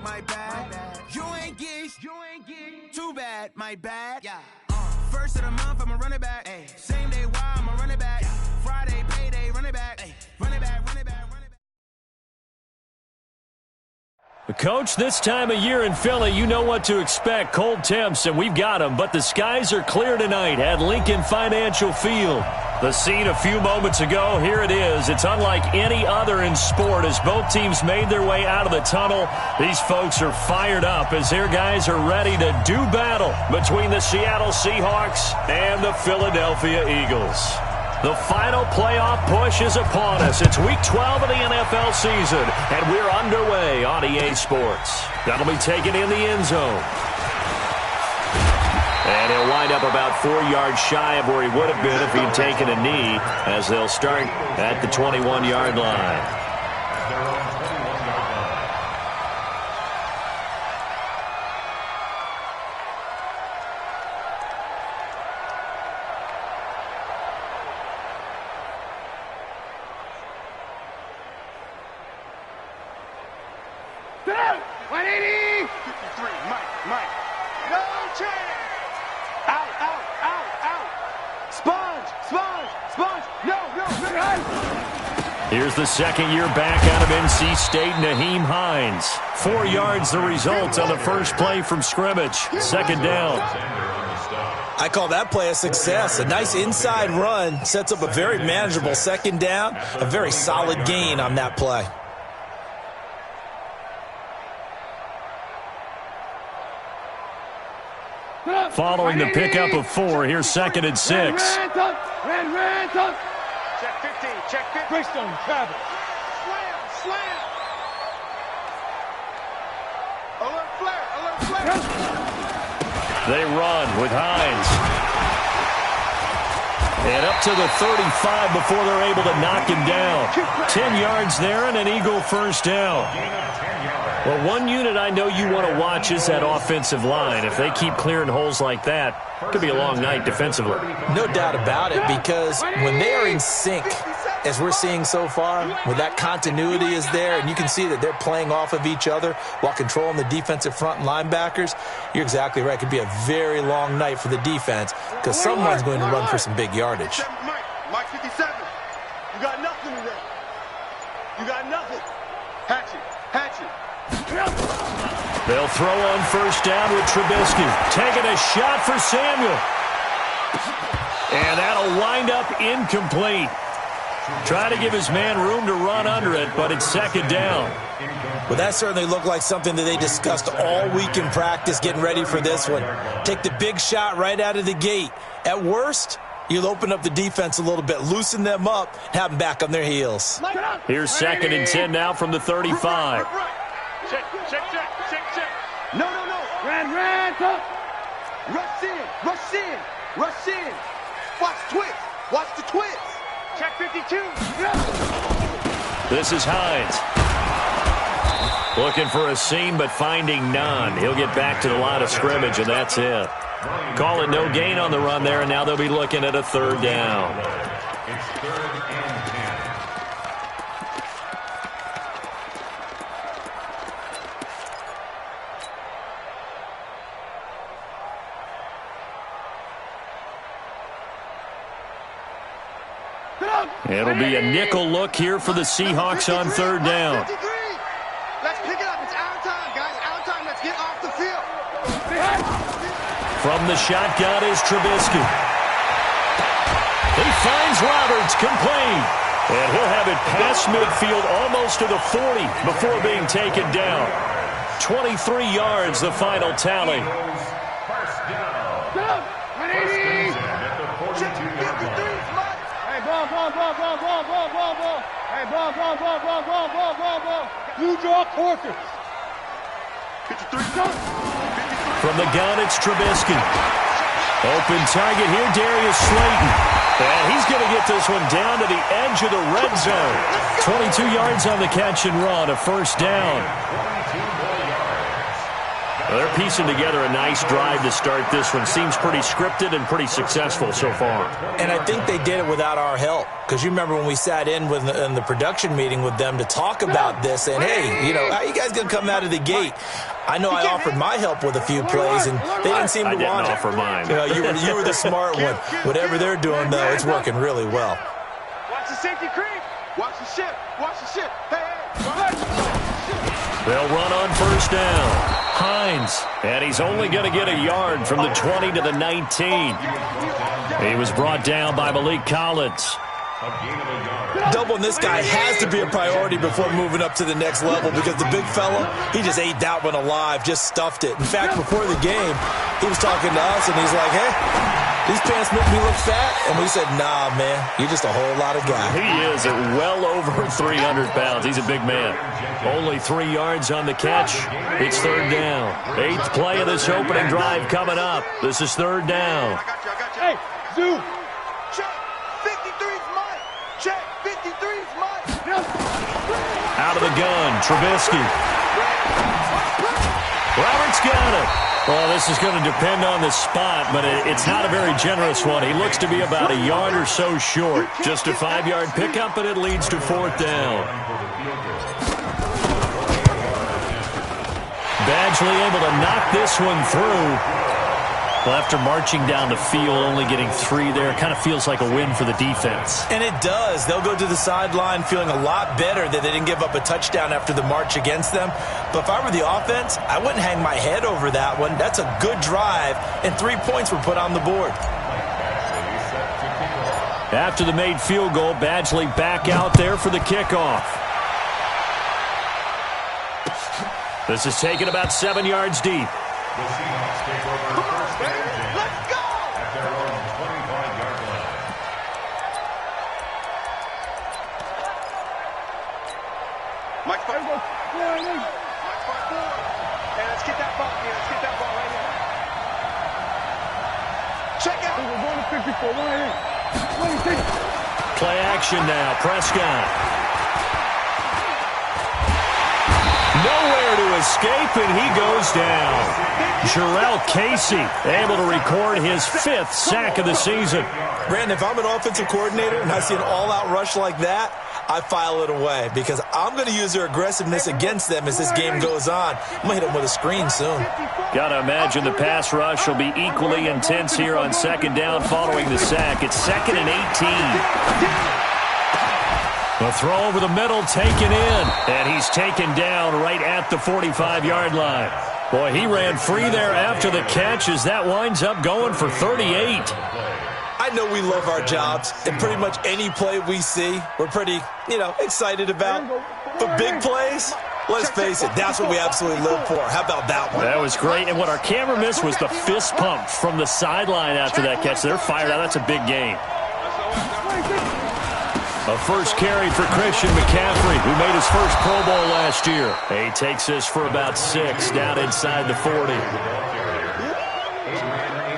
my bad. You ain't geese, too bad, my bad. Yeah. First of the month, I'ma run it back. Ay. Same day, why I'ma run it back. Yeah. Friday, payday, run it back. Ay. Run it back, run it back, run it back. Coach, this time of year in Philly, you know what to expect. Cold temps, and we've got them. But the skies are clear tonight at Lincoln Financial Field. The scene a few moments ago, here it is. It's unlike any other in sport as both teams made their way out of the tunnel. These folks are fired up as their guys are ready to do battle between the Seattle Seahawks and the Philadelphia Eagles. The final playoff push is upon us. It's Week 12 of the NFL season, and we're underway on EA Sports. That'll be taken in the end zone. And he'll wind up about 4 yards shy of where he would have been if he'd taken a knee, as they'll start at the 21-yard line. Here's the second-year back out of NC State, Nyheim Hines. 4 yards the result on the first play from scrimmage. Second down. I call that play a success. A nice inside run sets up a very manageable second down. A very solid gain on that play. Following the pickup of 4, here's 2nd and 6. Check 15, check 15. Greystone, travel. Slam. Alert flare. They run with Hines. And up to the 35 before they're able to knock him down. 10 yards there and an Eagle first down. Well, one unit I know you want to watch is that offensive line. If they keep clearing holes like that, it could be a long night defensively. No doubt about it, because when they are in sync, as we're seeing so far, when that continuity is there and you can see that they're playing off of each other while controlling the defensive front and linebackers, you're exactly right. It could be a very long night for the defense because someone's going to run for some big yardage. Mike 57, you got nothing today. You got nothing. Hatchet. They'll throw on first down with Trubisky. Taking a shot for Samuel. And that'll wind up incomplete. Trying to give his man room to run under it, but it's second down. Well, that certainly looked like something that they discussed all week in practice getting ready for this one. Take the big shot right out of the gate. At worst, you'll open up the defense a little bit, loosen them up, have them back on their heels. Here's 2nd and 10 now from the 35. Check. No. Ran. Rush in. Watch the twist. Check 52. This is Hines. Looking for a seam, but finding none. He'll get back to the line of scrimmage, and that's it. Call it no gain on the run there, and now they'll be looking at a third down. It's 3rd and 10. It'll be a nickel look here for the Seahawks on third down. Let's pick it up. It's out of time, guys. Out of time. Let's get off the field. From the shotgun is Trubisky. He finds Roberts, complete. And he'll have it past midfield almost to the 40 before being taken down. 23 yards, the final tally. First down. Ball. Hey, ball. Blue draw quarters. 53. From the gun, it's Trubisky. Open target here, Darius Slayton. And he's going to get this one down to the edge of the red zone. 22 yards on the catch and run, a first down. They're piecing together a nice drive to start this one. Seems pretty scripted and pretty successful so far. And I think they did it without our help. Because you remember when we sat in the production meeting with them to talk about this, and hey, you know, how you guys going to come out of the gate? I know I offered my help with a few plays, and they didn't seem to want it. I didn't offer mine. You know, you were the smart one. Whatever they're doing, though, it's working really well. Watch the safety creep. Watch the ship. Watch the ship. Hey. They'll run on first down. Hines, and he's only going to get a yard from the 20 to the 19. He was brought down by Malik Collins. Doubling this guy has to be a priority before moving up to the next level because the big fella, he just ate that one alive, just stuffed it. In fact, before the game, he was talking to us, and he's like, hey, these pants make me look fat. And we said, nah, man, you're just a whole lot of guy. He is at well over 300 pounds. He's a big man. Only 3 yards on the catch. It's third down. 8th play of this opening drive coming up. This is third down. Hey, Zoo. Check. 53's mine. Check. 53's mine. Out of the gun, Trubisky. Roberts got it. Well, this is going to depend on the spot, but it's not a very generous one. He looks to be about a yard or so short. Just a 5-yard pickup, and it leads to fourth down. Badgley able to knock this one through. Well, after marching down the field, only getting 3 there, kind of feels like a win for the defense. And it does. They'll go to the sideline feeling a lot better that they didn't give up a touchdown after the march against them. But if I were the offense, I wouldn't hang my head over that one. That's a good drive, and 3 points were put on the board. After the made field goal, Badgley back out there for the kickoff. This is taken about 7 yards deep. The Seahawks take over first and 10. Let's go! At their own 25-yard line. Mike 5-4. Mike 5-4. Hey, let's get that ball. Yeah, let's get that ball right here. Check out. We're going to 54. Play action now. Prescott. Nowhere to escape, and he goes down. Jarrell Casey able to record his 5th sack of the season. Brandon, if I'm an offensive coordinator and I see an all-out rush like that, I file it away because I'm going to use their aggressiveness against them as this game goes on. I'm going to hit them with a screen soon. Got to imagine the pass rush will be equally intense here on second down following the sack. It's 2nd and 18. The throw over the middle taken in, and he's taken down right at the 45-yard line. Boy, he ran free there after the catch as that winds up going for 38. I know we love our jobs, and pretty much any play we see, we're pretty, excited about. But big plays, let's face it, that's what we absolutely live for. How about that one? That was great, and what our camera missed was the fist pump from the sideline after that catch. They're fired out. That's a big game. A first carry for Christian McCaffrey, who made his first Pro Bowl last year. He takes this for about 6 down inside the 40.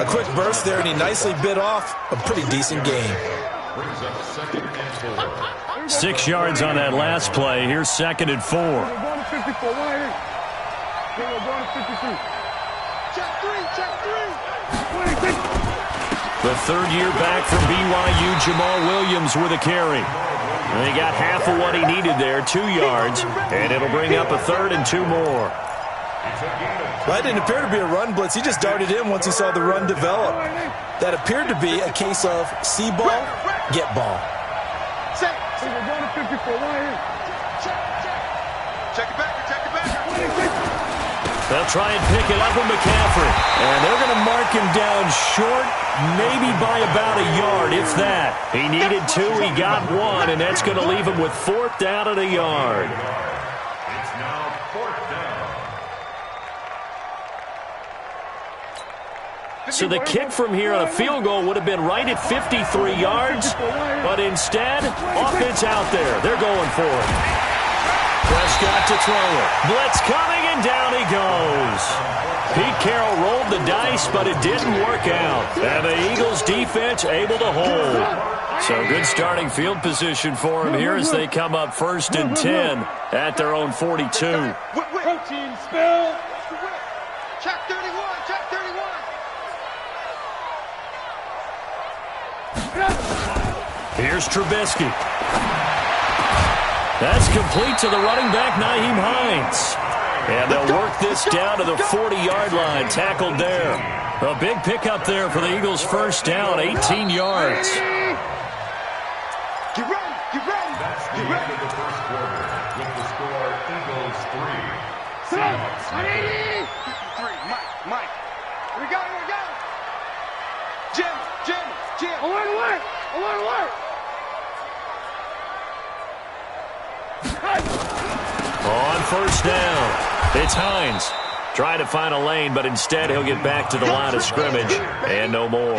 A quick burst there, and he nicely bit off a pretty decent gain. 6 yards on that last play. Here's 2nd and 4. The third-year back from BYU, Jamal Williams with a carry. And he got half of what he needed there, 2 yards, and it'll bring up a 3rd and 2 more. Well, that didn't appear to be a run blitz. He just darted in once he saw the run develop. That appeared to be a case of see ball, get ball. Check it back. They'll try and pick it up with McCaffrey. And they're going to mark him down short, maybe by about a yard, if that. He needed 2, he got 1, and that's going to leave him with 4th down and a yard. It's now 4th down. So the kick from here on a field goal would have been right at 53 yards, but instead, offense out there. They're going for it. Prescott to throw it. Blitz coming, and down he goes. Pete Carroll rolled the dice, but it didn't work out. And the Eagles defense able to hold. So good starting field position for him here as they come up 1st and 10 at their own 42. Protein spill. Check 31. Check 31. Here's Trubisky. That's complete to the running back, Nyheim Hines. And they'll work this down to the 40-yard line, tackled there. A big pickup there for the Eagles' first down, 18 yards. Get ready. Get ready. That's the Get end ready. of the first quarter with the score Eagles 3, Seahawks 0. 53. Mike. Here we go. Here we go. Jim. Alert. On first down, it's Hines. Trying to find a lane, but instead he'll get back to the line of scrimmage, and no more.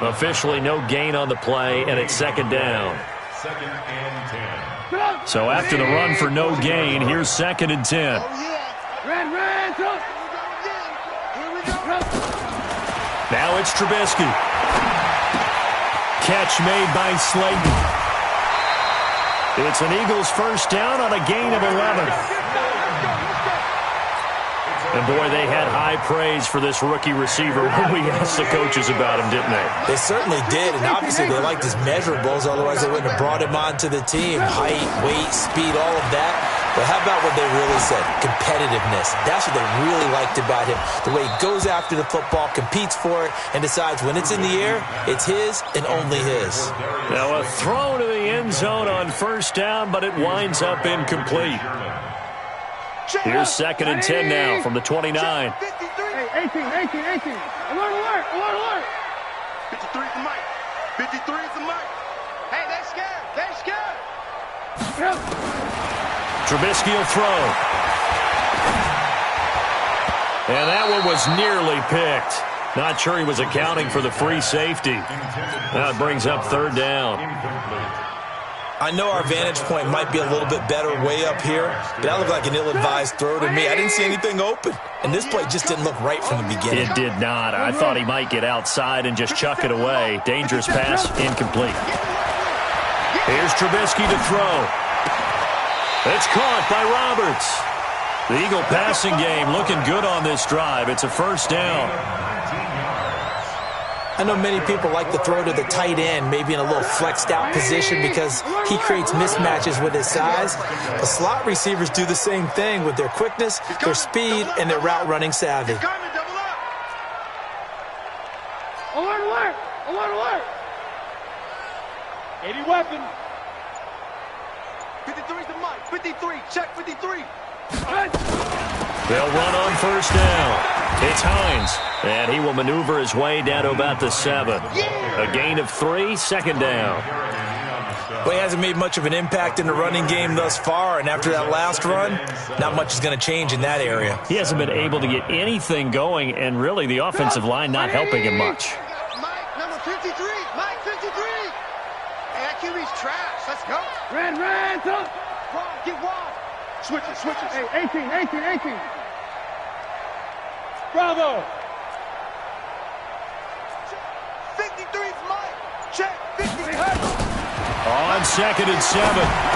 Officially no gain on the play, and it's second down. Second and 10. So after the run for no gain, here's second and 10. Now it's Trubisky. Catch made by Slayton. It's an Eagles first down on a gain of 11. And boy, they had high praise for this rookie receiver when we asked the coaches about him, didn't they? They certainly did, and obviously they liked his measurables, otherwise they wouldn't have brought him onto the team. Height, weight, speed, all of that. But how about what they really said? Competitiveness. That's what they really liked about him. The way he goes after the football, competes for it, and decides when it's in the air, it's his and only his. Now a throw to the end zone on first down, but it winds up incomplete. Here's second and 10 now from the 29. Hey, 18. Alert. 53 is the mic. 53 is the mic. Hey, they're scared. Trubisky will throw. And that one was nearly picked. Not sure he was accounting for the free safety. Now it brings up third down. I know our vantage point might be a little bit better way up here, but that looked like an ill-advised throw to me. I didn't see anything open, and this play just didn't look right from the beginning. It did not. I thought he might get outside and just chuck it away. Dangerous pass, incomplete. Here's Trubisky to throw. It's caught by Roberts. The Eagle passing game looking good on this drive. It's a first down. I know many people like to throw to the tight end, maybe in a little flexed out position because he creates mismatches with his size. But slot receivers do the same thing with their quickness, their speed, and their route running savvy. Alert. 80 weapon. 53 is the mic. 53. Check 53. They'll run on first down. It's Hines, and he will maneuver his way down to about the 7. A gain of 3, second down. Well, he hasn't made much of an impact in the running game thus far, and after that last run, not much is going to change in that area. He hasn't been able to get anything going, and really the offensive line not helping him much. Mike, number 53. Mike, 53. Hey, that QB's trash. Let's go. Red, Wrong, get wrong. Switches. Hey, 18. Bravo. 53's Mike. Check 53. On second and 7,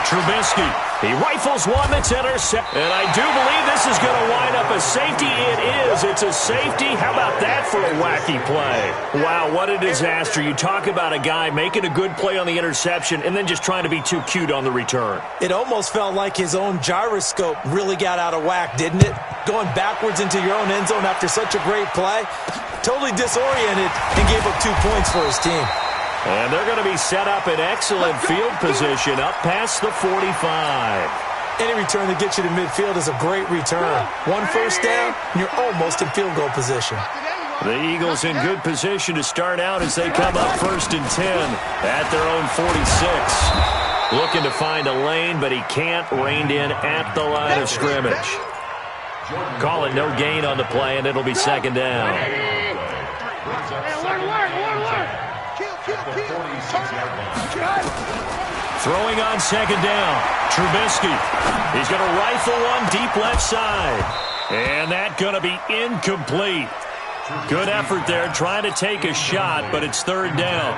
Trubisky. He rifles one that's intercepted. And I do believe this is going to wind up a safety. It is. It's a safety. How about that for a wacky play? Wow, what a disaster. You talk about a guy making a good play on the interception and then just trying to be too cute on the return. It almost felt like his own gyroscope really got out of whack, didn't it? Going backwards into your own end zone after such a great play. Totally disoriented and gave up 2 points for his team. And they're going to be set up in excellent field position up past the 45. Any return that gets you to midfield is a great return. 1 first down, and you're almost in field goal position. The Eagles in good position to start out as they come up first and 10 at their own 46. Looking to find a lane, but he can't. Reined in at the line of scrimmage. Call it no gain on the play, and it'll be second down. Throwing on second down, Trubisky. He's going to rifle one deep left side. And that's going to be incomplete. Good effort there, trying to take a shot, but it's third down.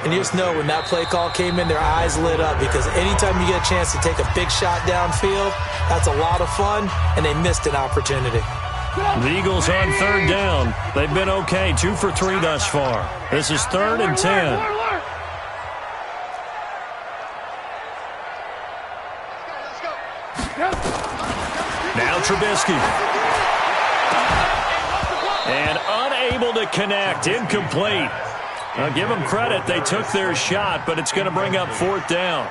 And you just know when that play call came in, their eyes lit up because anytime you get a chance to take a big shot downfield, that's a lot of fun, and they missed an opportunity. The Eagles on third down. They've been okay, 2 for 3 thus far. This is 3rd and 10. Now Trubisky. And unable to connect. Incomplete. Now give them credit. They took their shot, but it's going to bring up 4th down.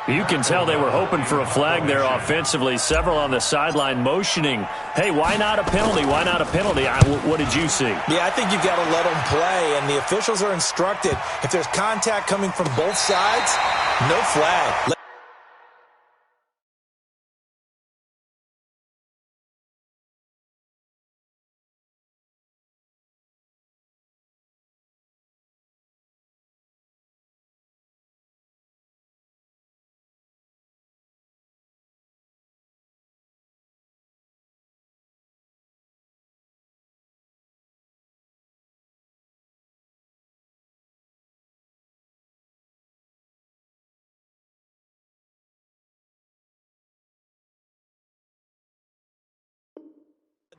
You can tell they were hoping for a flag there offensively. Several on the sideline motioning, hey, why not a penalty? Why not a penalty? What did you see? Yeah, I think you've got to let them play, and the officials are instructed. If there's contact coming from both sides, no flag.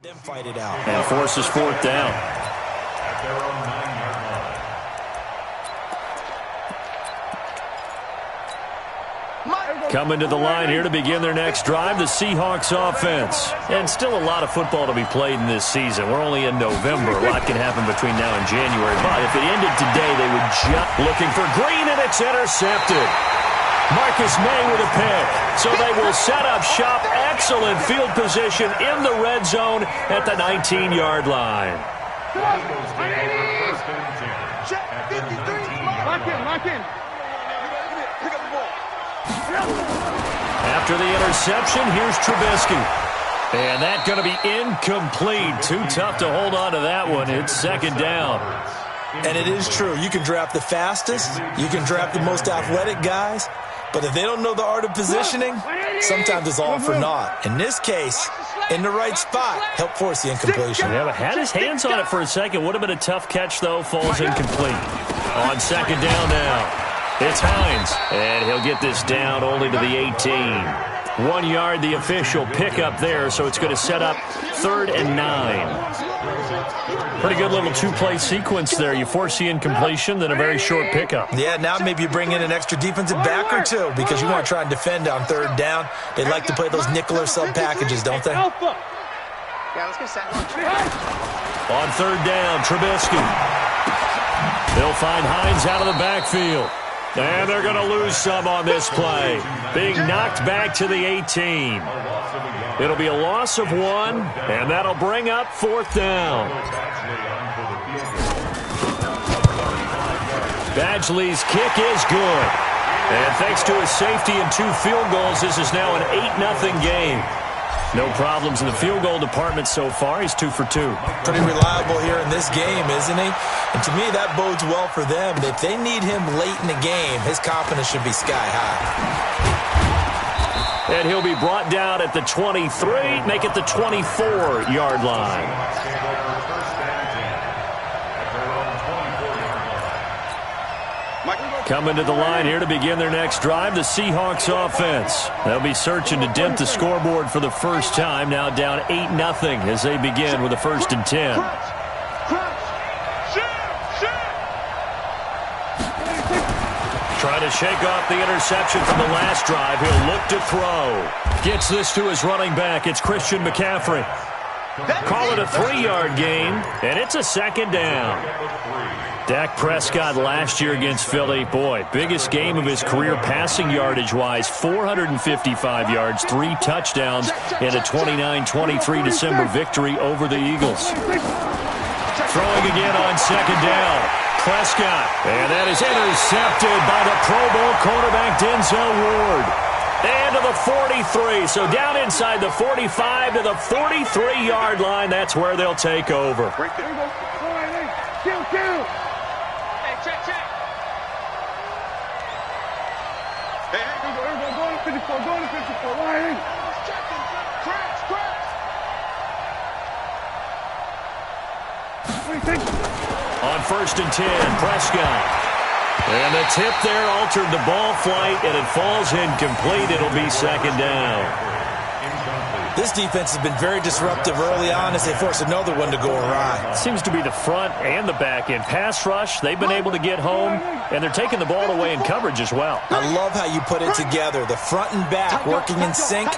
Them fight it out. And forces 4th down. At their own 9-yard line. Coming to the line here to begin their next drive, the Seahawks offense. And still a lot of football to be played in this season. We're only in November. A lot can happen between now and January. But if it ended today, they would jump. Looking for Green, and it's intercepted. Marcus May with a pick. So they will set up shop. Excellent field position in the red zone at the 19-yard line. Eagles take over 1st and 10. At their 19-yard line. Lock in. Pick up the ball. After the interception, here's Trubisky. And that's going to be incomplete. Too tough to hold on to that one. It's 2nd down. And it is true. You can draft the fastest. You can draft the most athletic guys. But if they don't know the art of positioning, sometimes it's all for naught. In this case, in the right spot, help force the incompletion. Yeah, but had his hands on it for a second. Would have been a tough catch, though. Falls incomplete. On 2nd down now, it's Hines. And he'll get this down only to the 18. 1 yard, the official pickup there, so it's going to set up 3rd and 9. Pretty good little 2-play sequence there. You force the incompletion, then a very short pickup. Yeah, now maybe you bring in an extra defensive back or two because you want to try and defend on 3rd down. They like to play those nickel or sub packages, don't they? Yeah, let's get set. On 3rd down, Trubisky. They'll find Hines out of the backfield. And they're going to lose some on this play. Being knocked back to the 18. It'll be a loss of 1, and that'll bring up 4th down. Badgley's kick is good. And thanks to his safety and 2 field goals, this is now an 8-0 game. No problems in the field goal department so far. He's 2 for 2. Pretty reliable here in this game, isn't he? And to me, that bodes well for them. If they need him late in the game, his confidence should be sky high. And he'll be brought down at the 23, make it the 24-yard line. Coming to the line here to begin their next drive, the Seahawks offense. They'll be searching to dent the scoreboard for the first time, now down 8-0 as they begin with a 1st and 10. Trying to shake off the interception from the last drive. He'll look to throw. Gets this to his running back. It's Christian McCaffrey. Call it a 3-yard gain, and it's a 2nd down. Dak Prescott last year against Philly, boy, biggest game of his career passing yardage-wise, 455 yards, 3 touchdowns in a 29-23 December victory over the Eagles. Throwing again on 2nd down. Prescott, and that is intercepted by the Pro Bowl cornerback Denzel Ward. And to the 43, so down inside the 45 to the 43-yard line. That's where they'll take over. On 1st and 10, Prescott. And the tip there altered the ball flight, and it falls incomplete. It'll be 2nd down. This defense has been very disruptive early on as they force another one to go awry. Seems to be the front and the back end. Pass rush, they've been able to get home, and they're taking the ball away in coverage as well. I love how you put it together. The front and back working in sync,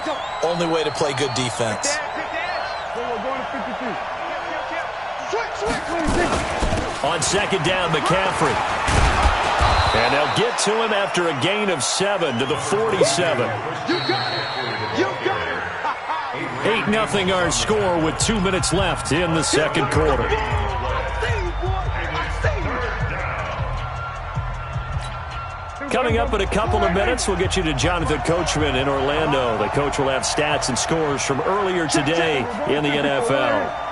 only way to play good defense. On second down, McCaffrey. And they'll get to him after a gain of 7 to the 47. You got it! You got it! 8-0 our score with 2 minutes left in the second quarter. Coming up in a couple of minutes, we'll get you to Jonathan Coachman in Orlando. The coach will have stats and scores from earlier today in the NFL.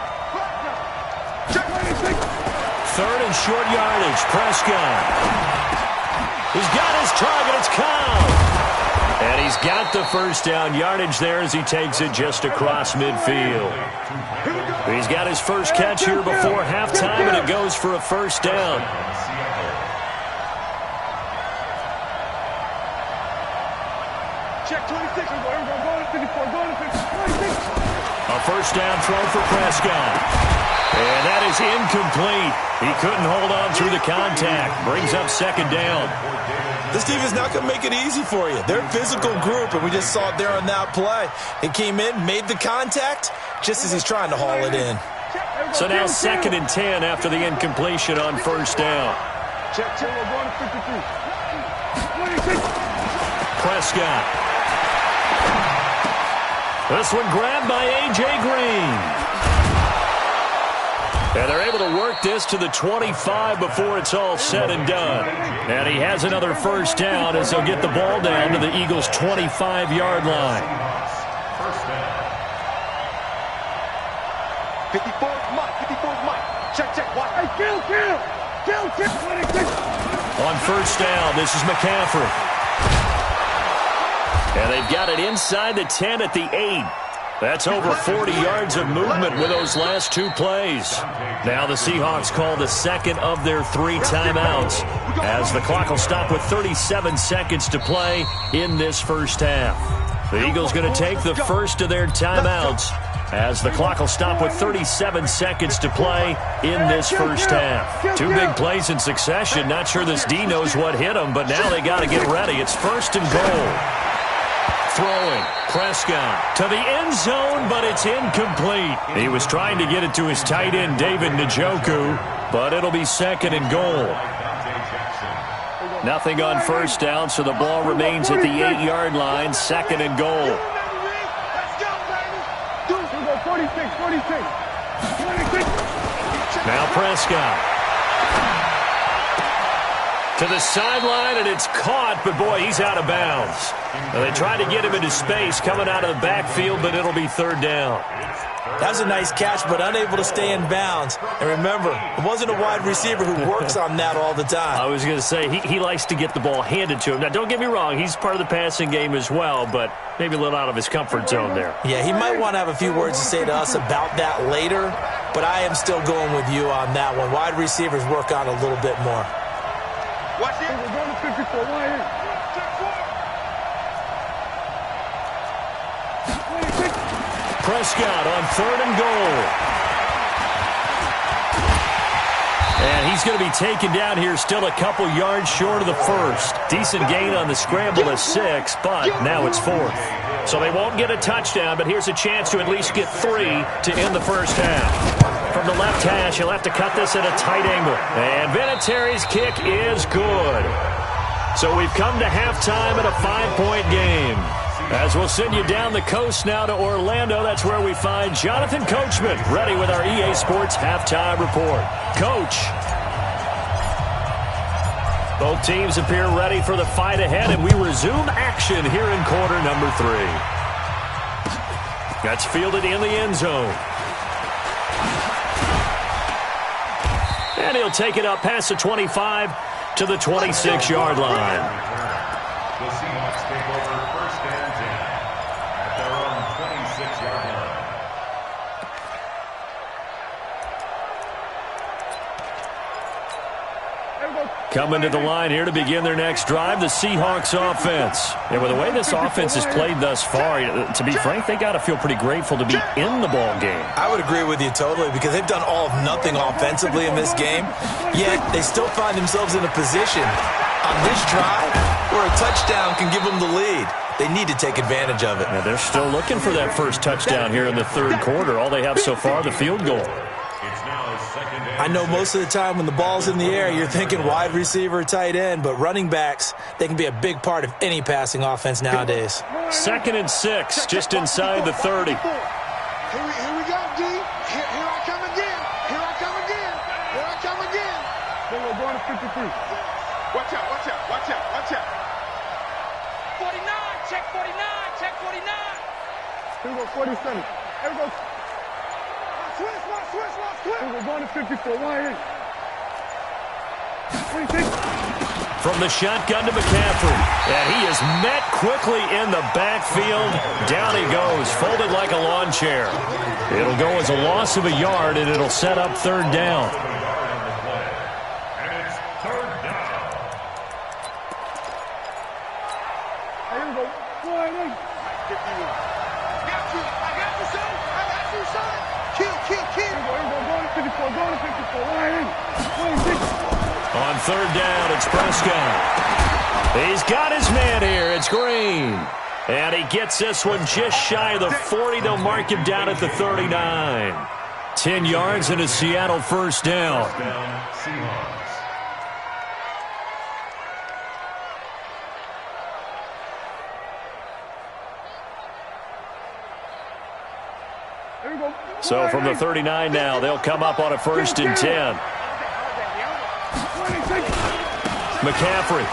Third and short yardage, Prescott. He's got his target, it's Cobb. And he's got the first down yardage there as he takes it just across midfield. He's got his first catch here before halftime, and it goes for a first down. Check 26. Go to 54. Go to 56. A first down throw for Prescott. And that is incomplete. He couldn't hold on through the contact. Brings up second down. This team is not going to make it easy for you. They're a physical group, and we just saw it there on that play. He came in, made the contact, just as he's trying to haul it in. So now second and 10 after the incompletion on first down. Check. Go to 53. 26. Prescott. This one grabbed by A.J. Green. And they're able to work this to the 25 before it's all said and done. And he has another first down as they'll get the ball down to the Eagles' 25-yard line. 54, Mike. Check. Watch. Hey, kill. 26. On first down, this is McCaffrey. And they've got it inside the 10 at the 8. That's over 40 yards of movement with those last two plays. Now the Seahawks call the second of their 3 timeouts as the clock will stop with 37 seconds to play in this first half. The Eagles going to take the first of their timeouts as the clock will stop with 37 seconds to play in this first half. 2 big plays in succession. Not sure this D knows what hit them, but now they got to get ready. It's first and goal. Throwing, Prescott to the end zone, but it's incomplete. He was trying to get it to his tight end, David Njoku, but it'll be second and goal. Nothing on first down, so the ball remains at the 8-yard line, second and goal. Let's go, baby. 46. Now Prescott. To the sideline, and it's caught, but boy, he's out of bounds. Now, they tried to get him into space coming out of the backfield, but it'll be third down. That was a nice catch, but unable to stay in bounds. And remember, it wasn't a wide receiver who works on that all the time. I was going to say, he likes to get the ball handed to him. Now, don't get me wrong, he's part of the passing game as well, but maybe a little out of his comfort zone there. Yeah, he might want to have a few words to say to us about that later, but I am still going with you on that one. Wide receivers work on a little bit more. Watch it. We're going to 54. Why? Prescott on third and goal. And he's going to be taken down here still a couple yards short of the first. Decent gain on the scramble of 6, but now it's 4th. So they won't get a touchdown, but here's a chance to at least get 3 to end the first half. From the left hash, he'll have to cut this at a tight angle. And Vinatieri's kick is good. So we've come to halftime at a 5-point game. As we'll send you down the coast now to Orlando, that's where we find Jonathan Coachman, ready with our EA Sports halftime report. Coach. Both teams appear ready for the fight ahead, and we resume action here in quarter number 3. That's fielded in the end zone. And he'll take it up past the 25 to the 26-yard line. The Seahawks take over first and 10 at their own 26-yard line. There we go. Coming to the line here to begin their next drive, the Seahawks offense. And with the way this offense has played thus far, to be frank, they got to feel pretty grateful to be in the ball game. I would agree with you totally because they've done all of nothing offensively in this game, yet they still find themselves in a position on this drive where a touchdown can give them the lead. They need to take advantage of it. And they're still looking for that first touchdown here in the third quarter. All they have so far, the field goal. I know most of the time when the ball's in the air, you're thinking wide receiver, tight end, but running backs, they can be a big part of any passing offense nowadays. 2nd and 6, just inside the 30. Here we go, D. Here I come again. Here I come again. Here I come again. Then we're going to 53. Watch out, watch out, watch out, watch out. 49, check 49, check 49. Here we go, 47. Here we go. Switch. Here we're going to 54. Why ain't? 26. From the shotgun to McCaffrey. And he is met quickly in the backfield. Down he goes, folded like a lawn chair. It'll go as a loss of a yard, and it'll set up 3rd down. And it's 3rd down. Here we go. Why ain't? I got you, son. Kill. Here we go, going to 54. Why ain't? 26. On 3rd down, it's Prescott. He's got his man here. It's Green. And he gets this one just shy of the 40. They'll mark him down at the 39. 10 yards and a Seattle 1st down. Seahawks. Here we go. So from the 39 now, they'll come up on a 1st and 10. 26. McCaffrey.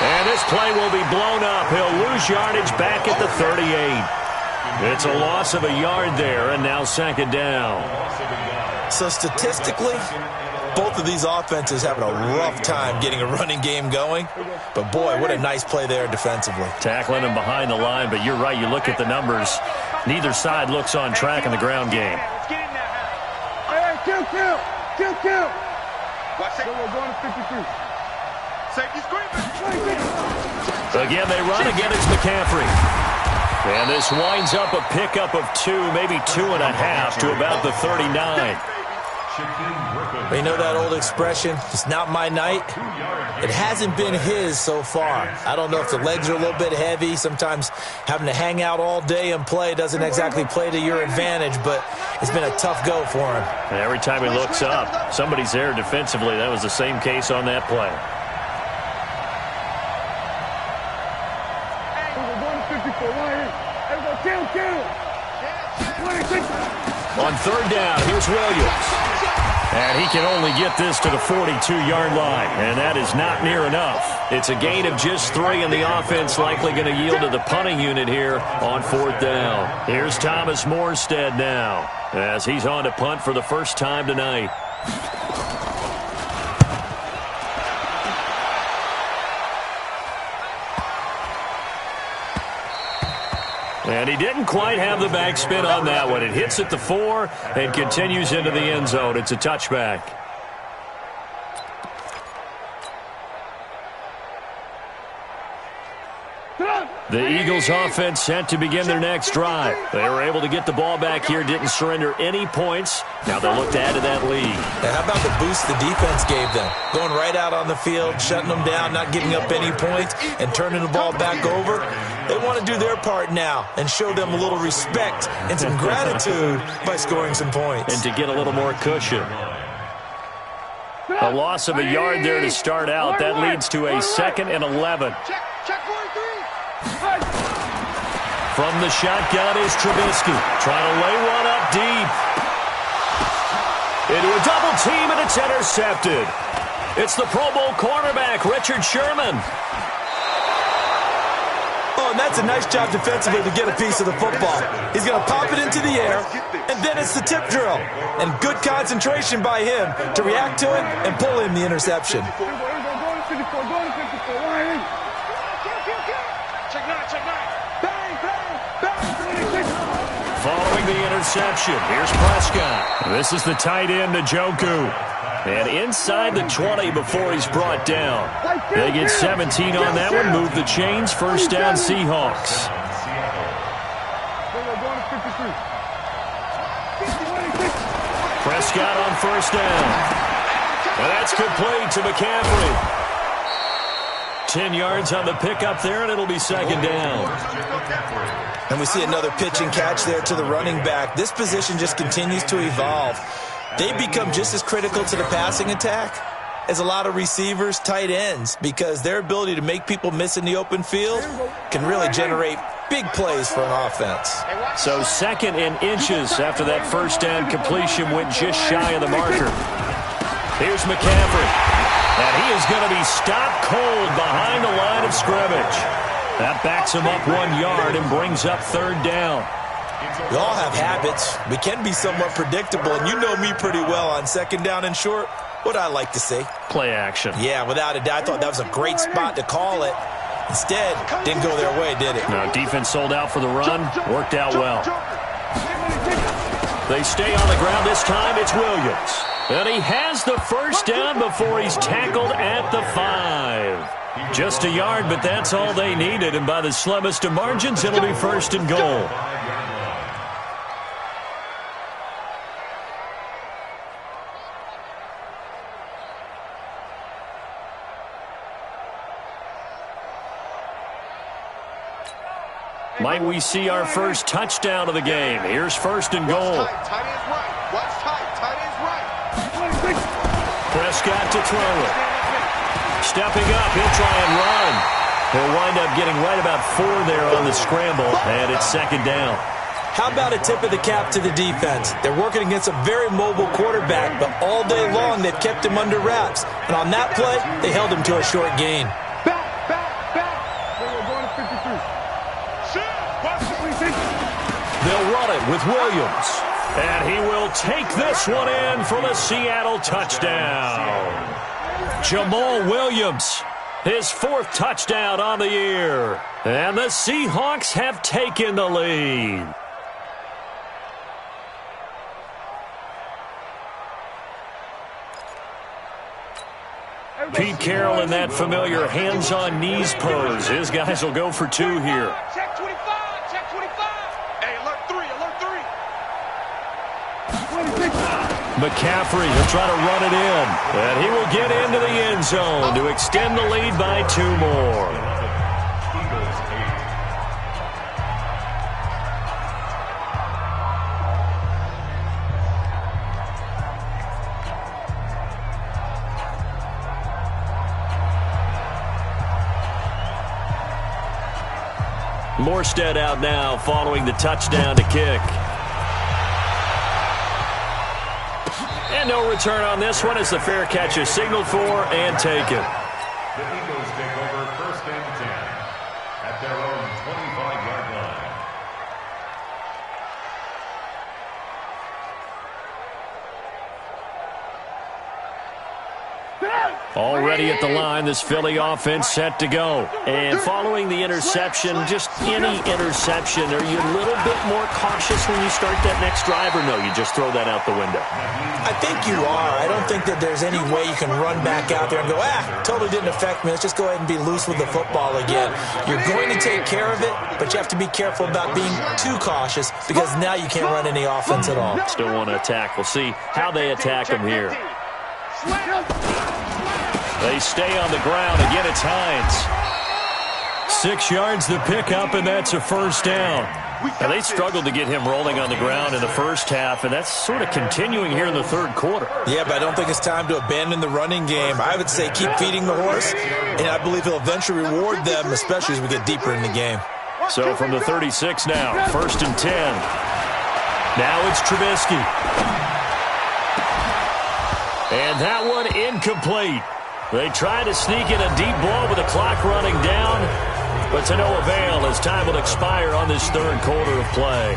And this play will be blown up. He'll lose yardage back at the 38. It's a loss of a yard there, and now 2nd down. So statistically, both of these offenses having a rough time getting a running game going. But boy, what a nice play there defensively. Tackling him behind the line, but you're right. You look at the numbers. Neither side looks on track in the ground game. Hey, kill. Watch it. Then we're going to 53. Safety screen. 26. Again, they run. Again, it's McCaffrey. And this winds up a pickup of 2, maybe 2.5 to about the 39. You know that old expression, it's not my night? It hasn't been his so far. I don't know if the legs are a little bit heavy. Sometimes having to hang out all day and play doesn't exactly play to your advantage, but it's been a tough go for him. And every time he looks up, somebody's there defensively. That was the same case on that play. We're going to 54. Why ain't? Here we go. Kill. 26. On 3rd down, here's Williams. And he can only get this to the 42-yard line, and that is not near enough. It's a gain of just 3, and the offense likely going to yield to the punting unit here on 4th down. Here's Thomas Morstead now, as he's on to punt for the first time tonight. And he didn't quite have the backspin on that one. It hits at the 4 and continues into the end zone. It's a touchback. The Eagles offense set to begin their next drive. They were able to get the ball back here, didn't surrender any points. Now they'll look to add to that lead. And how about the boost the defense gave them? Going right out on the field, shutting them down, not giving up any points, and turning the ball back over. They want to do their part now and show them a little respect and some gratitude by scoring some points. And to get a little more cushion. A loss of a yard there to start out. That leads to a 2nd and 11. Check 43. From the shotgun is Trubisky. Trying to lay one up deep. Into a double team, and it's intercepted. It's the Pro Bowl cornerback, Richard Sherman. Oh, and that's a nice job defensively to get a piece of the football. He's going to pop it into the air, and then it's the tip drill. And good concentration by him to react to it and pull in the interception. Here we go. Going to 54. Why ain't? Check 9. Bang. 26. Following the interception, here's Prescott. This is the tight end, Njoku. And inside the 20 before he's brought down. They get 17 on that one. Move the chains. First down, Seahawks. Prescott on first down. And that's complete to McCaffrey. 10 yards on the pickup there, and it'll be second down. And we see another pitch and catch there to the running back. This position just continues to evolve. They become just as critical to the passing attack as a lot of receivers, tight ends, because their ability to make people miss in the open field can really generate big plays for an offense. So second in inches after that first down completion went just shy of the marker. Here's McCaffrey. And he is going to be stopped cold behind the line of scrimmage. That backs him up 1 yard and brings up third down. We all have habits. We can be somewhat predictable, and you know me pretty well on second down and short. What I like to say? Play action. Yeah, without a doubt. I thought that was a great spot to call it. Instead, didn't go their way, did it? No, defense sold out for the run. Worked out well. They stay on the ground this time. It's Williams. And he has the first down before he's tackled at the 5. Just a yard, but that's all they needed. And by the slimmest of margins, it'll be first and goal. Might we see our first touchdown of the game? Here's first and goal. Tight end's right. Watch tight. Tight end's right. Prescott to throw it. Stepping up, he'll try and run. He'll wind up getting right about 4 there on the scramble, and it's second down. How about a tip of the cap to the defense? They're working against a very mobile quarterback, but all day long they've kept him under wraps. And on that play, they held him to a short gain. Back. We're going to 53. They'll run it with Williams. And he will take this one in for the Seattle touchdown. Jamal Williams, his 4th touchdown on the year. And the Seahawks have taken the lead. Pete Carroll in that familiar hands-on knees pose. His guys will go for 2 here. Check 25, check 25. Hey, alert 3. McCaffrey will try to run it in. And he will get into the end zone to extend the lead by 2 more. Morstead out now following the touchdown to kick. And no return on this one as the fair catch is signaled for and taken. The Eagles take over first and 10 at their own 25-yard line. Already at the line, this Philly offense set to go. And following the interception, just any interception, are you a little bit more cautious when you start that next drive, or no, you just throw that out the window? I think you are. I don't think that there's any way you can run back out there and go, totally didn't affect me. Let's just go ahead and be loose with the football again. You're going to take care of it, but you have to be careful about being too cautious because now you can't run any offense at all. Still want to attack. We'll see how they attack them here. They stay on the ground. Again, it's Hines. 6 yards the pickup, and that's a first down. Now, they struggled to get him rolling on the ground in the first half, and that's sort of continuing here in the third quarter. Yeah, but I don't think it's time to abandon the running game. I would say keep feeding the horse, and I believe he'll eventually reward them, especially as we get deeper in the game. So from the 36 now, first and 10. Now it's Trubisky. And that one incomplete. They try to sneak in a deep ball with the clock running down, but to no avail as time will expire on this third quarter of play.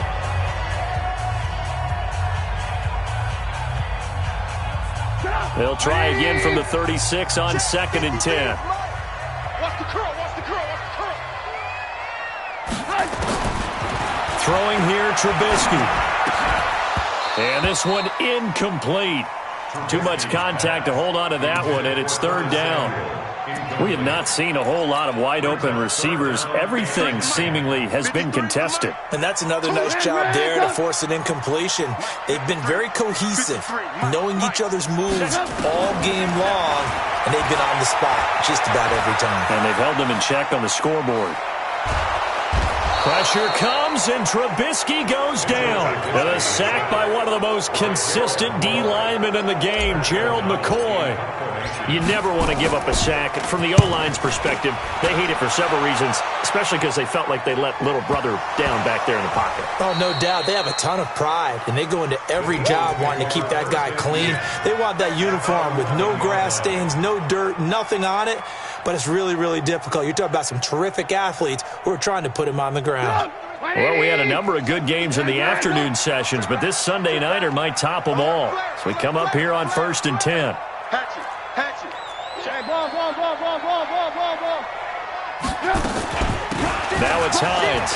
They'll try again from the 36 on second and 10. Watch the curl, watch the curl, watch the curl. Throwing here, Trubisky. And this one incomplete. Too much contact to hold on to that one, and it's third down. We have not seen a whole lot of wide-open receivers. Everything seemingly has been contested. And that's another nice job there to force an incompletion. They've been very cohesive, knowing each other's moves all game long, and they've been on the spot just about every time. And they've held them in check on the scoreboard. Pressure comes, and Trubisky goes down. And a sack by one of the most consistent D linemen in the game, Gerald McCoy. You never want to give up a sack. From the O-line's perspective, they hate it for several reasons, especially because they felt like they let little brother down back there in the pocket. Oh, no doubt. They have a ton of pride, and they go into every job wanting to keep that guy clean. They want that uniform with no grass stains, no dirt, nothing on it. But it's really, really difficult. You're talking about some terrific athletes who are trying to put him on the ground. Well, we had a number of good games in the afternoon sessions, but this Sunday nighter might top them all. So we come up here on 1st and 10. Hatch it. Ball. Now it's Hines.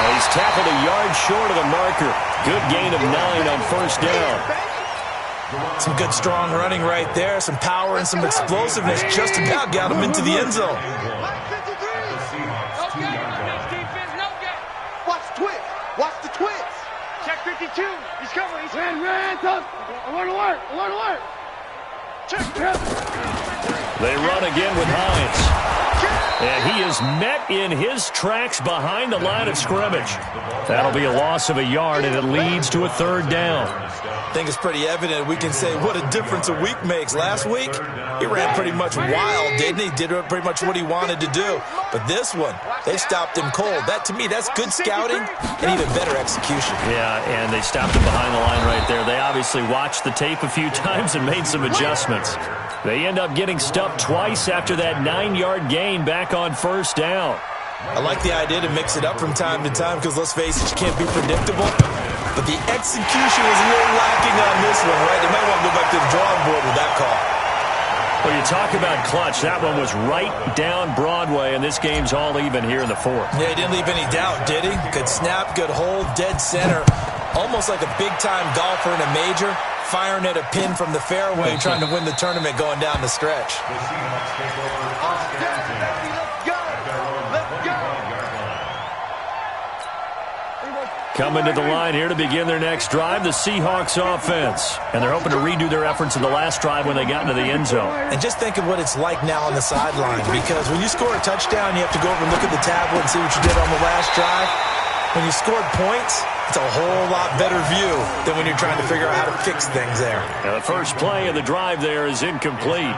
He's tackled a yard short of the marker. Good gain of 9 on 1st down. Some good, strong running right there. Some power and some explosiveness. Just about got him into the end zone. Watch the twist. Check 52. He's coming. Alert. Check. They run again with Hines. And he is met in his tracks behind the line of scrimmage. That'll be a loss of a yard, and it leads to a 3rd down. I think it's pretty evident we can say what a difference a week makes. Last week, he ran pretty much wild, didn't he? Did pretty much what he wanted to do. But this one, they stopped him cold. That, to me, that's good scouting and even better execution. Yeah, and they stopped him behind the line right there. They obviously watched the tape a few times and made some adjustments. They end up getting stuffed twice after that 9-yard gain back on 1st down. I like the idea to mix it up from time to time because, let's face it, you can't be predictable. But the execution was a little lacking on this one, right? They might want to go back to the drawing board with that call. Well, you talk about clutch. That one was right down Broadway, and this game's all even here in the 4th. Yeah, he didn't leave any doubt, did he? Good snap, good hold, dead center. Almost like a big-time golfer in a major, firing at a pin from the fairway, trying to win the tournament going down the stretch. Coming to the line here to begin their next drive, the Seahawks offense. And they're hoping to redo their efforts in the last drive when they got into the end zone. And just think of what it's like now on the sideline, because when you score a touchdown, you have to go over and look at the tablet and see what you did on the last drive. When you scored points, it's a whole lot better view than when you're trying to figure out how to fix things there. Now the first play of the drive there is incomplete.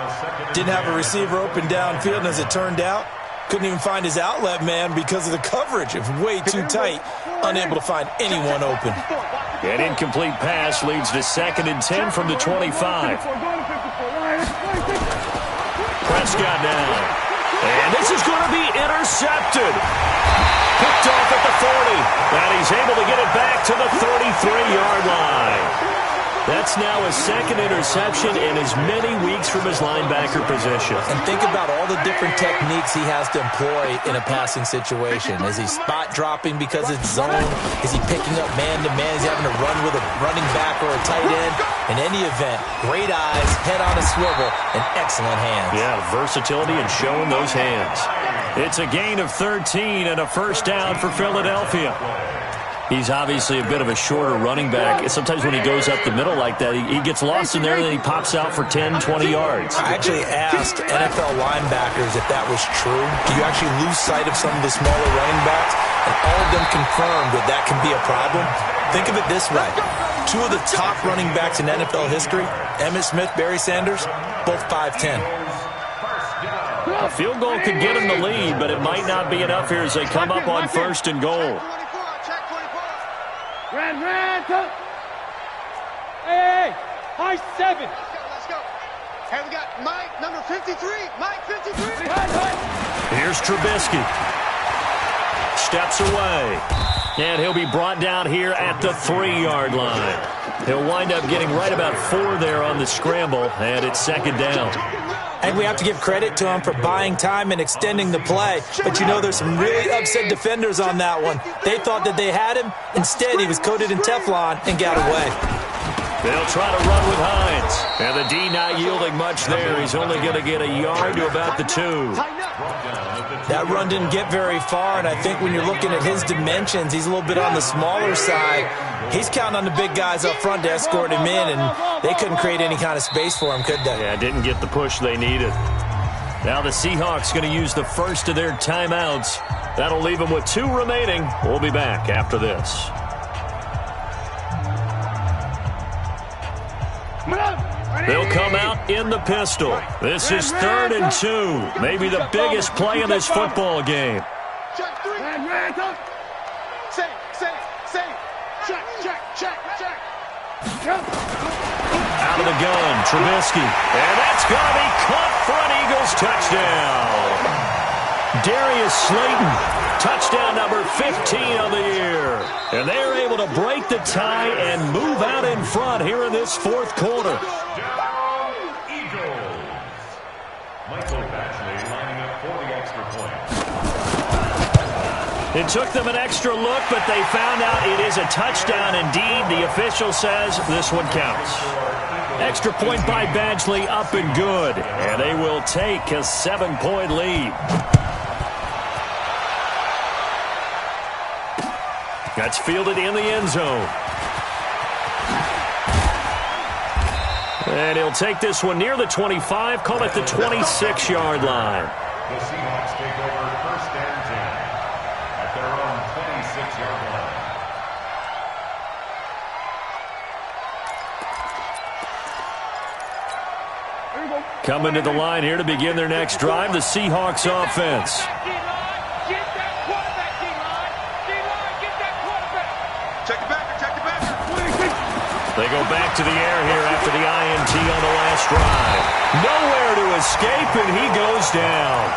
Didn't have a receiver open downfield, and as it turned out, couldn't even find his outlet man because of the coverage. It was way too tight, unable to find anyone open. An incomplete pass leads to 2nd and 10 from the 25. Prescott now. And this is going to be intercepted. Picked off at the 40. And he's able to get it back to the 33-yard line. That's now his 2nd interception in as many weeks from his linebacker position. And think about all the different techniques he has to employ in a passing situation. Is he spot dropping because it's zone? Is he picking up man-to-man? Is he having to run with a running back or a tight end? In any event, great eyes, head on a swivel, and excellent hands. Yeah, versatility and showing those hands. It's a gain of 13 and a 1st down for Philadelphia. He's obviously a bit of a shorter running back. Sometimes when he goes up the middle like that, he gets lost in there and then he pops out for 10, 20 yards. I actually asked NFL linebackers if that was true. Do you actually lose sight of some of the smaller running backs? And all of them confirmed that that can be a problem. Think of it this way. 2 of the top running backs in NFL history, Emmitt Smith, Barry Sanders, both 5'10". A field goal could get him the lead, but it might not be enough here as they come up on 1st and goal. Hey, high 7. Let's go. Hey, we got Mike, number 53. Mike, 53. Here's Trubisky. Steps away. And he'll be brought down here at the 3-yard line. He'll wind up getting right about 4 there on the scramble, and it's 2nd down. And we have to give credit to him for buying time and extending the play. But, you know, there's some really upset defenders on that one. They thought that they had him. Instead, he was coated in Teflon and got away. They'll try to run with Hines. And the D not yielding much there. He's only going to get a yard to about the 2. That run didn't get very far, and I think when you're looking at his dimensions, he's a little bit on the smaller side. He's counting on the big guys up front to escort him in, and they couldn't create any kind of space for him, could they? Yeah, didn't get the push they needed. Now the Seahawks going to use the first of their timeouts. That'll leave them with 2 remaining. We'll be back after this. They'll come out in the pistol. This is 3rd and 2. Maybe the biggest play in this football game. Check 3. Check. Out of the gun, Trubisky. And that's going to be caught for an Eagles touchdown. Darius Slayton, touchdown number 15 of the year. And they're able to break the tie and move out in front here in this 4th quarter. It took them an extra look, but they found out it is a touchdown indeed. The official says this one counts. Extra point by Badgley, up and good. And they will take a 7-point lead. That's fielded in the end zone. And he'll take this one near the 25, call it the 26-yard line. The Seahawks take over 1st and 10 at their own 26-yard line. Coming to the line here to begin their next drive, the Seahawks offense. They go back to the air here after the INT on the last drive. Nowhere to escape, and he goes down.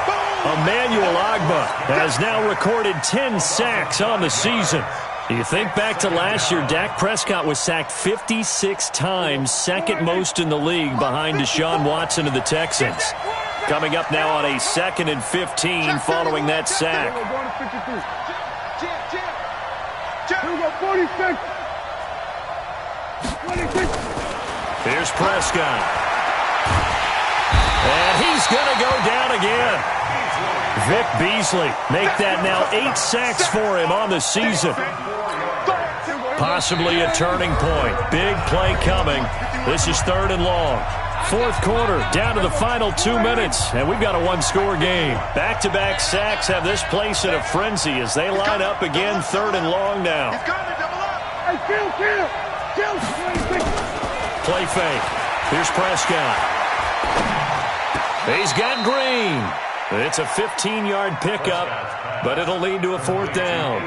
Emmanuel Ogbah has now recorded 10 sacks on the season. You think back to last year, Dak Prescott was sacked 56 times, second most in the league behind Deshaun Watson of the Texans. Coming up now on a 2nd and 15 following that sack. Here's Prescott. And he's going to go down again. Vic Beasley make that now 8 sacks for him on the season. Possibly a turning point. Big play coming. This is 3rd and long. 4th quarter, down to the final 2 minutes, and we've got a 1-score game. Back-to-back sacks have this place in a frenzy as they line up again 3rd and long now. Play fake. Here's Prescott. He's got Green. It's a 15-yard pickup, but it'll lead to a 4th down.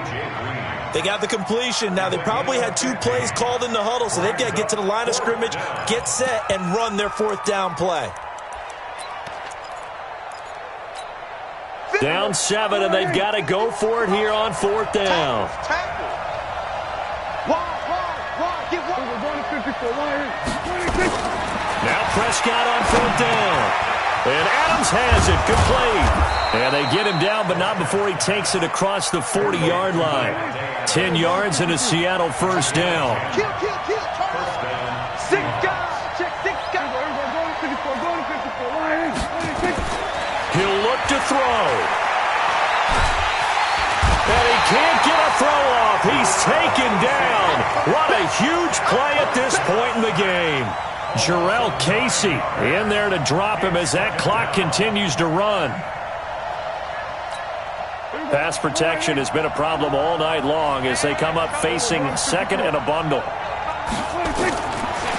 They got the completion. Now, they probably had 2 plays called in the huddle, so they've got to get to the line of scrimmage, get set, and run their 4th down play. Down 7, and they've got to go for it here on 4th down. Now Prescott on 4th down. And Adams has it, complete. And they get him down, but not before he takes it across the 40-yard line. 10 yards and a Seattle 1st down. He'll look to throw. And he can't get a throw off. He's taken down. What a huge play at this point in the game. Jarrell Casey in there to drop him as that clock continues to run. Pass protection has been a problem all night long as they come up facing 2nd and a bundle.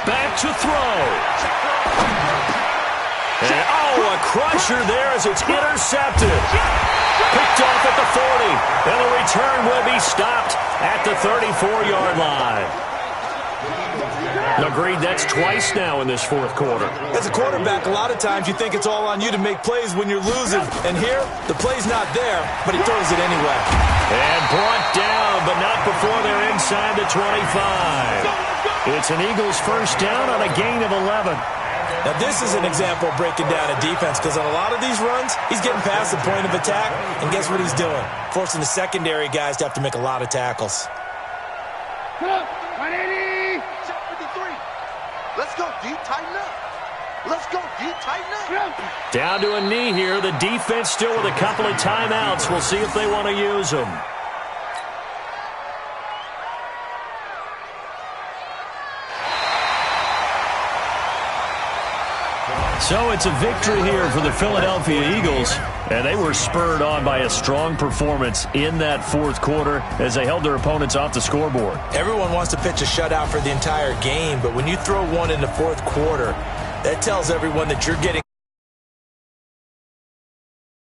Back to throw. And, a crusher there as it's intercepted. Picked off at the 40. And the return will be stopped at the 34-yard line. Agreed, that's twice now in this 4th quarter. As a quarterback, a lot of times you think it's all on you to make plays when you're losing. And here, the play's not there, but he throws it anyway. And brought down, but not before they're inside the 25. It's an Eagles 1st down on a gain of 11. Now, this is an example of breaking down a defense because on a lot of these runs, he's getting past the point of attack, and guess what he's doing? Forcing the secondary guys to have to make a lot of tackles. Let's go, D. Tighten up. Let's go, D. Tighten up. Down to a knee here. The defense still with a couple of timeouts. We'll see if they want to use them. So it's a victory here for the Philadelphia Eagles, and they were spurred on by a strong performance in that fourth quarter as they held their opponents off the scoreboard. Everyone wants to pitch a shutout for the entire game, but when you throw one in the fourth quarter, that tells everyone that you're getting